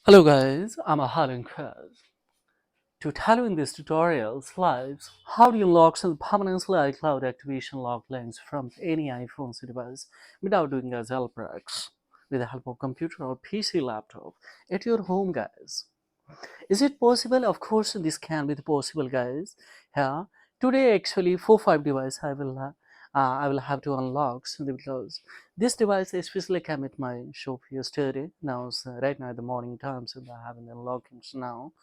Hello guys, I'm Alan Krez. To tell you in this tutorial slides how do you unlock some permanently iCloud activation lock links from any iPhone device without doing a jailbreaks with the help of computer or PC laptop at your home guys. Is it possible? Of course this can be possible guys. Yeah. Today actually 4-5 device I will have to unlock because this device especially came at my shop yesterday. Now right now at the morning time, so I have an unlocking now.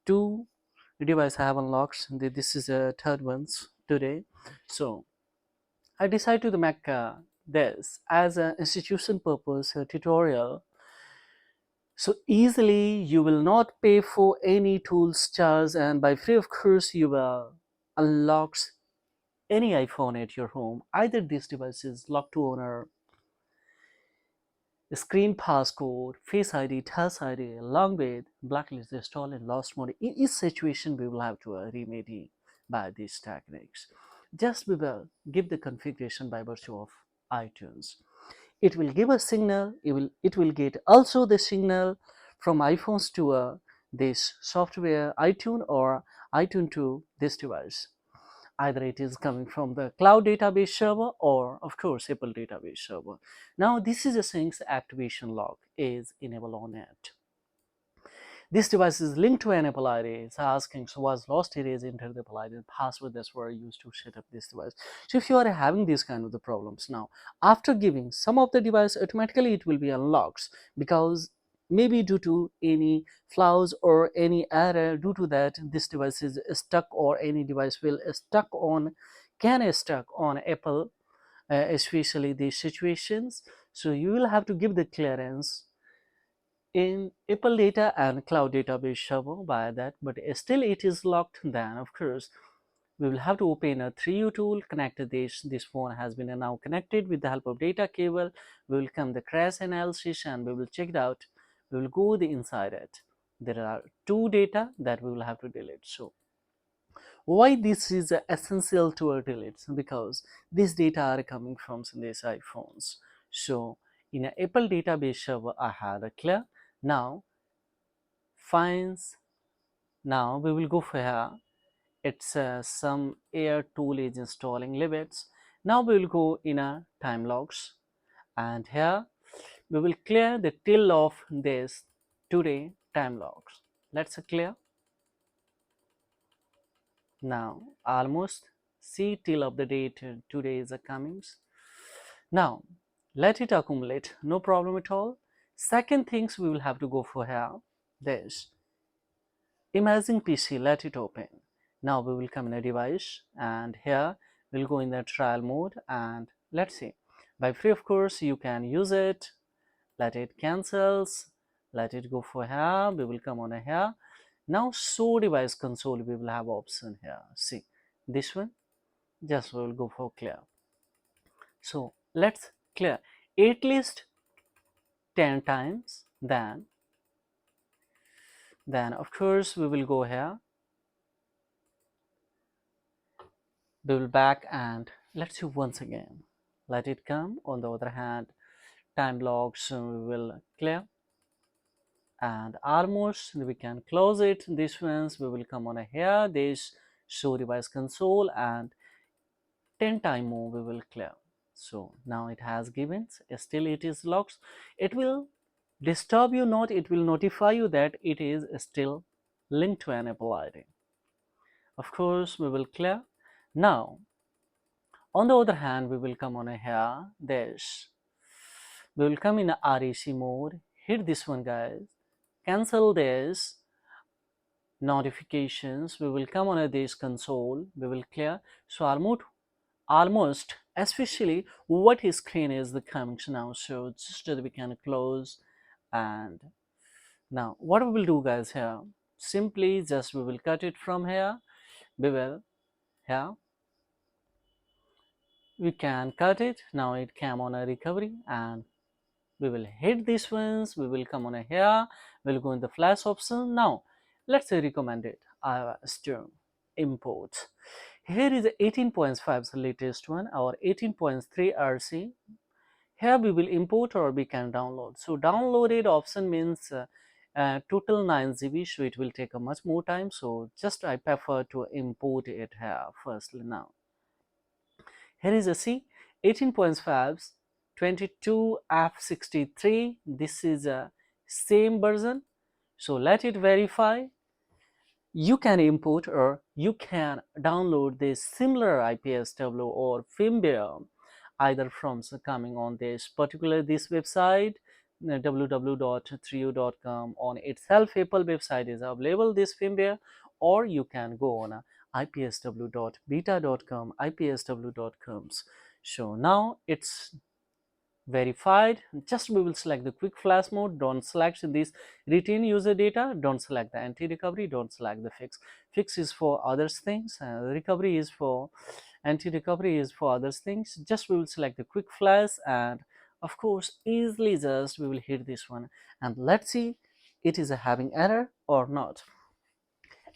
Two device I have unlocked. This is a third ones today. So I decided to make this as an institution purpose tutorial, so easily you will not pay for any tools charge, and by free of course you will unlock any iPhone at your home. Either this device is locked to owner, screen passcode, face ID, touch ID, along with blacklist install and lost mode. In each situation we will have to remedy by these techniques. Just we will give the configuration by virtue of iTunes. It will give a signal. It will get also the signal from iPhones to this software iTunes or iTunes to this device. Either it is coming from the cloud database server or of course Apple database server. Now this is a things activation log is enabled on it. This device is linked to an Apple ID. It's asking, so was lost erase, enter the Apple ID and password that's were used to set up this device. So if you are having these kind of the problems now, after giving some of the device, automatically it will be unlocked because maybe due to any flaws or any error, due to that this device is stuck or any device will can stuck on Apple, especially these situations. So you will have to give the clearance in Apple data and cloud database server by that, but still it is locked. Then of course we will have to open a 3U tool, connect this phone has been now connected with the help of data cable. We will come the crash analysis and we will check it out. We will go the inside it. There are two data that we will have to delete. So why this is essential to delete? Because these data are coming from these iPhones. So in an Apple database server I had a clear. Now finds, now we will go for here. It's some air tool is installing limits. Now we will go in a time logs and here we will clear the till of this today time logs. Let's clear. Now almost see till of the date today is coming. Now let it accumulate, no problem at all. Second things we will have to go for here, this imagine PC, let it open. Now we will come in a device and here we'll go in the trial mode and let's see. By free of course you can use it. Let it cancels. Let it go for here. We will come on a here. Now show device console we will have option here. See this one. Just we will go for clear. So let's clear at least 10 times. Then of course we will go here. We will back and let's see once again. Let it come. On the other hand, time logs we will clear and almost we can close it. This ones we will come on here, this show device console and 10 time more we will clear. So now it has given, still it is locked. It will disturb you not, it will notify you that it is still linked to an Apple ID. Of course we will clear. Now on the other hand we will come on here, this we will come in a REC mode, hit this one guys, cancel this notifications. We will come on this console, we will clear. So almost especially what his screen is the coming now, so just that we can close. And now what we will do guys here, simply just we will cut it from here. We will here, we can cut it. Now it came on a recovery and we will hit these ones. We will come on a here, we'll go in the flash option. Now let's say recommend it to import. Here is 18.5 the latest one, our 18.3 RC. Here we will import or we can download. So downloaded option means total 9 GB, so it will take a much more time. So just I prefer to import it here firstly. Now here is a C 18.5 22F63. This is a same version, so let it verify. You can import or you can download this similar IPSW or firmware either from coming on this particular this website www.3u.com. On itself Apple website is available this firmware, or you can go on ipsw.beta.com, ipsw.coms. So now it's verified. Just we will select the quick flash mode. Don't select this retain user data, don't select the anti-recovery, don't select the fix is for others things, recovery is for anti-recovery is for others things. Just we will select the quick flash, and of course easily just we will hit this one, and let's see it is a having error or not.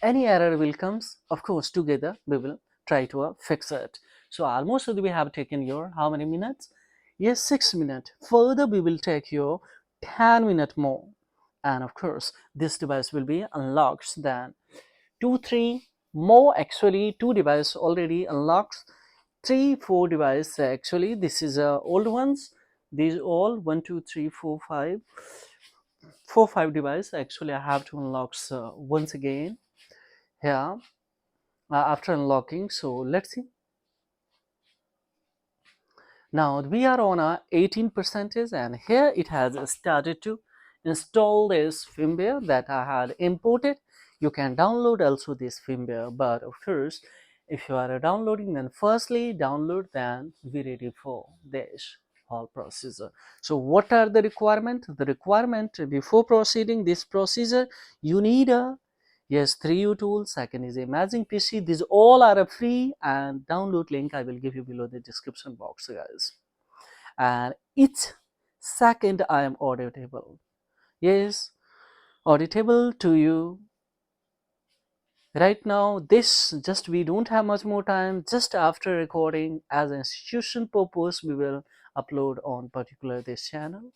Any error will comes, of course together we will try to fix it. So almost we have taken your how many minutes? Yes, 6 minutes. Further we will take your 10 minutes more, and of course this device will be unlocked. Then 2 3 more, actually 2 device already unlocked, 3 4 device actually this is old ones. These all 1 2 3 4 5 device actually I have to unlock once again here after unlocking. So let's see. Now we are on a 18%, and here it has started to install this firmware that I had imported. You can download also this firmware, but of course if you are downloading, then firstly download, then be ready for this whole procedure. So what are the requirement? The requirement before proceeding this procedure, you need a yes 3U tool. Second is Imaging PC. These all are a free, and download link I will give you below the description box, guys. And each second I am auditable. Yes, auditable to you right now. This just we don't have much more time. Just after recording as an institution purpose, we will upload on particular this channel.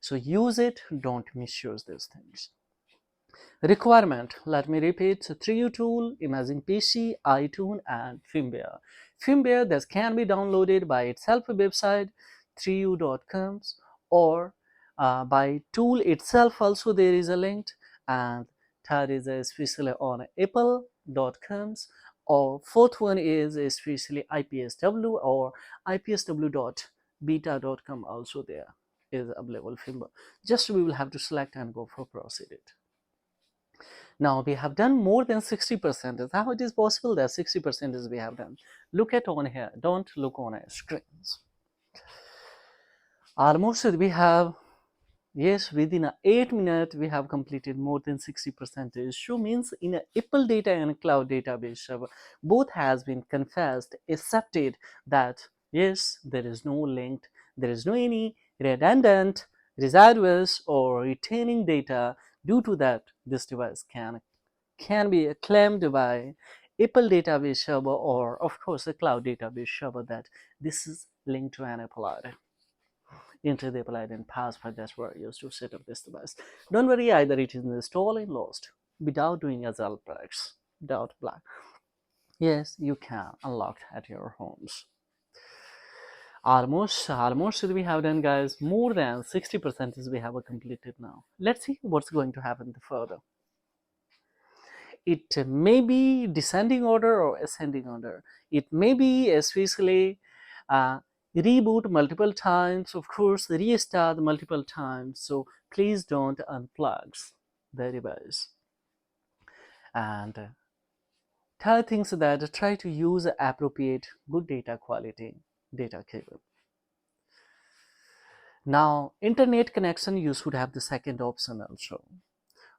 So use it, don't misuse these things. Requirement, let me repeat: 3U tool, Imaging PC, iTunes, and firmware. Firmware that can be downloaded by itself website 3u.com, or by tool itself also there is a link, and third is especially on apple.com, or fourth one is especially IPSW or ipsw.beta.com also there is available firmware. Just we will have to select and go for proceed it. Now we have done more than 60%. How it is possible that 60% is we have done? Look at on here, don't look on a screens. Almost we have, yes, within 8 minutes we have completed more than 60%. So means in a Apple data and cloud database server, both has been confessed, accepted that yes, there is no linked, there is no any redundant, residuous or retaining data. Due to that, this device can be claimed by Apple database server, or of course a cloud database server, that this is linked to an Apple ID. Enter the Apple ID and password that were used to set up this device. Don't worry, either it is installed and lost without doing a jailbreaks, without black. Yes, you can unlock at your homes. Almost we have done, guys. More than 60% is we have completed now. Let's see what's going to happen further. It may be descending order or ascending order. It may be especially reboot multiple times, of course restart multiple times. So please don't unplug the device. And third things that try to use appropriate good data quality data cable. Now internet connection, you should have the second option also.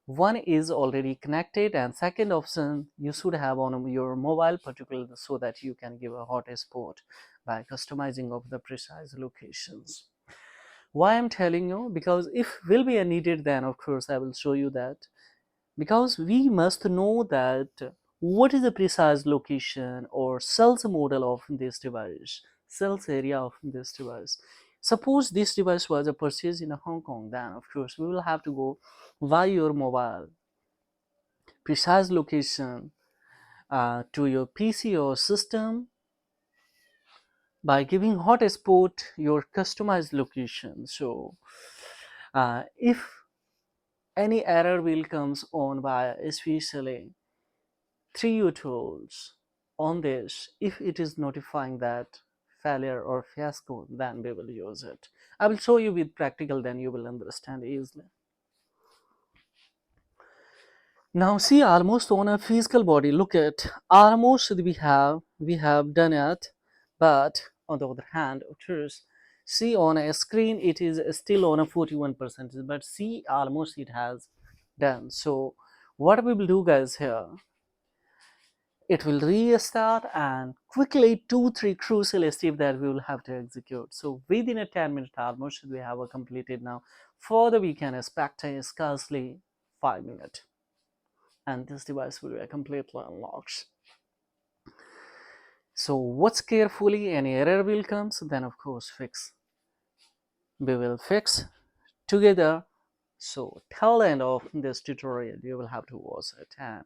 One is already connected, and second option you should have on your mobile, particularly so that you can give a hotspot by customizing of the precise locations. Why I'm telling you? Because if will be needed, then of course I will show you that, because we must know that what is the precise location or cells model of this device, cells area of this device. Suppose this device was a purchase in Hong Kong, then of course we will have to go via your mobile precise location to your PC or system by giving hotspot your customized location. So if any error will comes on by especially 3U tools on this, if it is notifying that failure or fiasco, then we will use it. I will show you with practical, then you will understand easily. Now see, almost on a physical body, look at almost we have done it, but on the other hand, of course, see on a screen it is still on a 41%, but see almost it has done. So what we will do guys here, it will restart and quickly 2-3 crucial steps that we will have to execute. So within a 10-minute almost we have completed now. Further we can expect scarcely 5 minutes and this device will be completely unlocked. So watch carefully, any error will come, so then of course we will fix together. So till the end of this tutorial you will have to watch it, and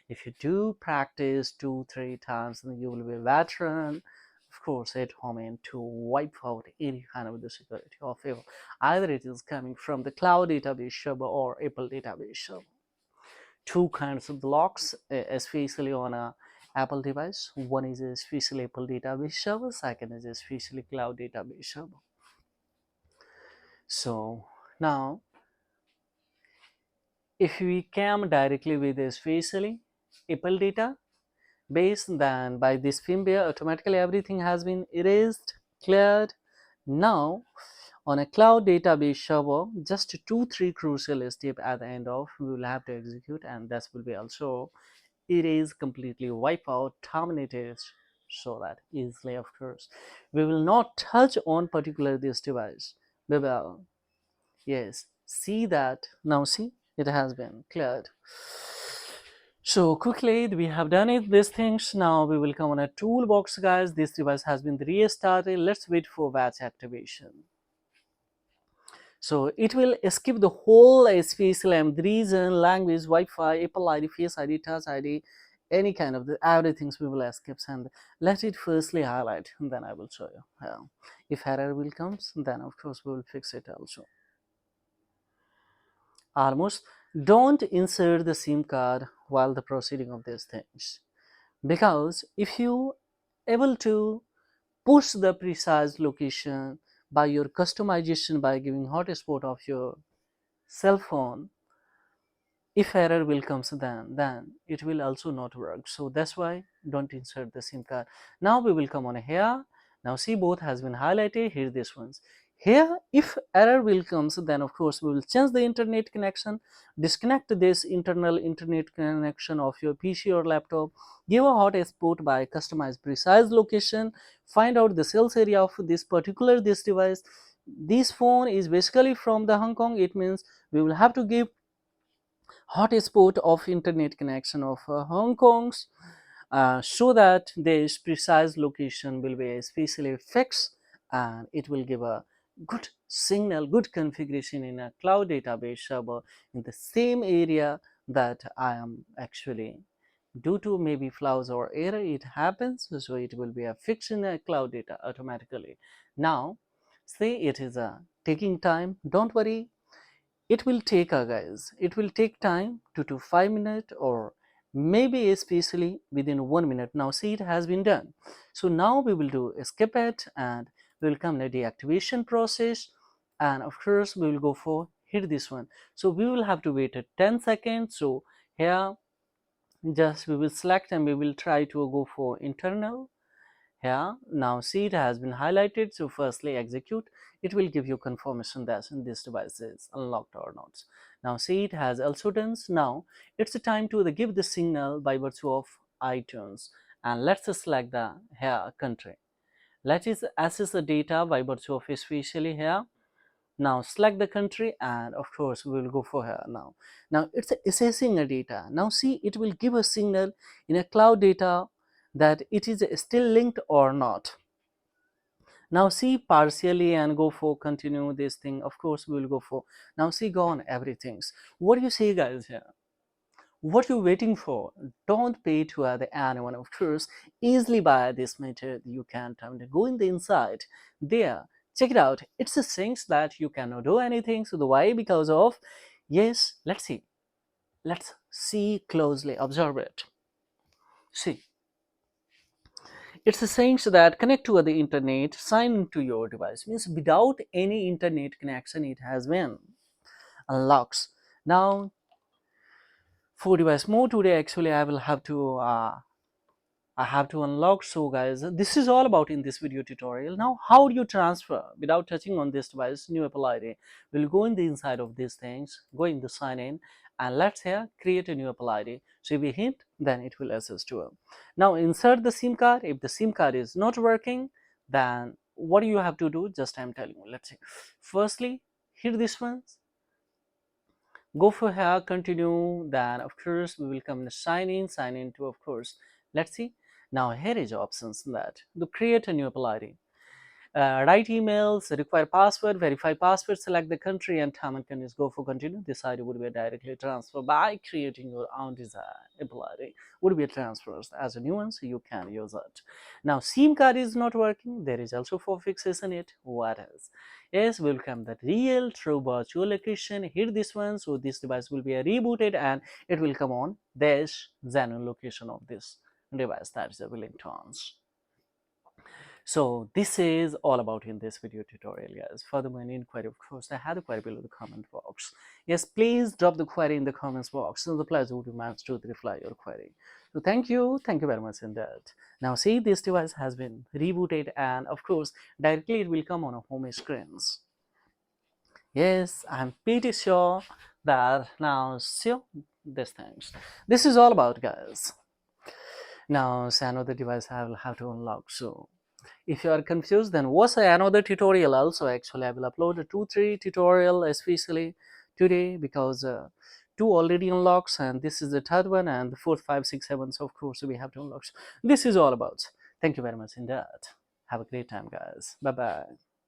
if you do practice 2-3 times then you will be a veteran of course at home and to wipe out any kind of the security or fail. Either it is coming from the cloud database server or Apple database server. Two kinds of blocks, especially on a Apple device. One is a special Apple database server, second is a special cloud database server. So now if we come directly with a specially Apple data base, then by this firmware automatically everything has been erased, cleared. Now on a cloud database server, just 2-3 crucial steps at the end of we will have to execute, and that will be also it is completely wipe out, terminated, so that easily of course we will not touch on particular this device. We will, yes, see that now, see it has been cleared. So quickly we have done it these things. Now we will come on a toolbox guys. This device has been restarted. Let's wait for batch activation. So it will skip the whole SPSLM, the reason, language, Wi-Fi, Apple ID, Face ID, Touch ID, any kind of the everything we will skip, and let it firstly highlight, and then I will show you how. If error will comes, then of course we will fix it also. Almost don't insert the SIM card while the proceeding of these things, because if you able to push the precise location by your customization by giving hotspot of your cell phone, if error will comes, then it will also not work. So that's why don't insert the SIM card. Now we will come on here. Now see, both has been highlighted here, this ones here. If error will comes, then of course we will change the internet connection, disconnect this internal internet connection of your PC or laptop, give a hotspot by customized precise location, find out the sales area of this particular this device. This phone is basically from the Hong Kong, it means we will have to give hotspot of internet connection of Hong Kong's, so that this precise location will be especially fixed and it will give a good signal, good configuration in a cloud database server in the same area that I am actually, due to maybe flaws or error it happens, so it will be a fix in a cloud data automatically. Now say it is taking time, don't worry, it will take guys, it will take time 2 to 5 minutes or maybe especially within 1 minute. Now see, it has been done. So now we will do skip it and we will come to the deactivation process, and of course we will go for hit this one. So we will have to wait 10 seconds. So here just we will select and we will try to go for internal here. Now see, it has been highlighted. So firstly execute, it will give you confirmation that this device is unlocked or not. Now see, it has also done. Now it's a time to give the signal by virtue of iTunes, and let's select the here country. Let us access the data by virtue of especially here. Now select the country and of course we will go for here. Now it's assessing a data. Now see, it will give a signal in a cloud data that it is still linked or not. Now see partially and go for continue this thing. Of course we will go for, now see go on everything's. What do you say guys here? What you waiting for? Don't pay to anyone. Of course, easily by this method you can go in the inside there. Check it out. It's the things that you cannot do anything. So the why? Because of, yes, let's see. Let's see closely. Observe it. See, it's the things that connect to the internet, sign into your device. Means without any internet connection, it has been unlocks. Now, for device more today, actually, I have to unlock. So guys, this is all about in this video tutorial. Now how do you transfer without touching on this device new Apple ID? We'll go in the inside of these things, go in the sign in, and let's here create a new Apple ID. So if we hit, then it will assist to it. Now insert the SIM card. If the SIM card is not working, then what do you have to do? Just I'm telling you. Let's see. Firstly, hit this one, go for here, continue, then of course we will come to sign in to, of course, let's see. Now here is options that to create a new Apple ID, write emails, require password, verify password, select the country, and term and conditions. Go for continue. This ID would be directly transferred by creating your own desired Apple ID. Would be transferred as a new one, so you can use it. Now, SIM card is not working. There is also four fixes in it. What else? Yes, will come the real true virtual location. Hit this one, so this device will be rebooted and it will come on this genuine location of this device. That is the willing tones. So this is all about in this video tutorial, guys. Furthermore, any inquiry, of course, I had a query below the comment box. Yes, please drop the query in the comments box, and the pleasure would be mine to reply your query. So thank you very much in that. Now see, this device has been rebooted, and of course, directly it will come on a home screens. Yes, I'm pretty sure that now see these things. This is all about, guys. Now, say another device I will have to unlock. So if you are confused, then watch another tutorial also. Actually, I will upload a 2-3 tutorial especially today, because two already unlocks and this is the third one, and the fourth, five, six, seven, so of course we have to unlock. This is all about. Thank you very much in that. Have a great time, guys. Bye bye.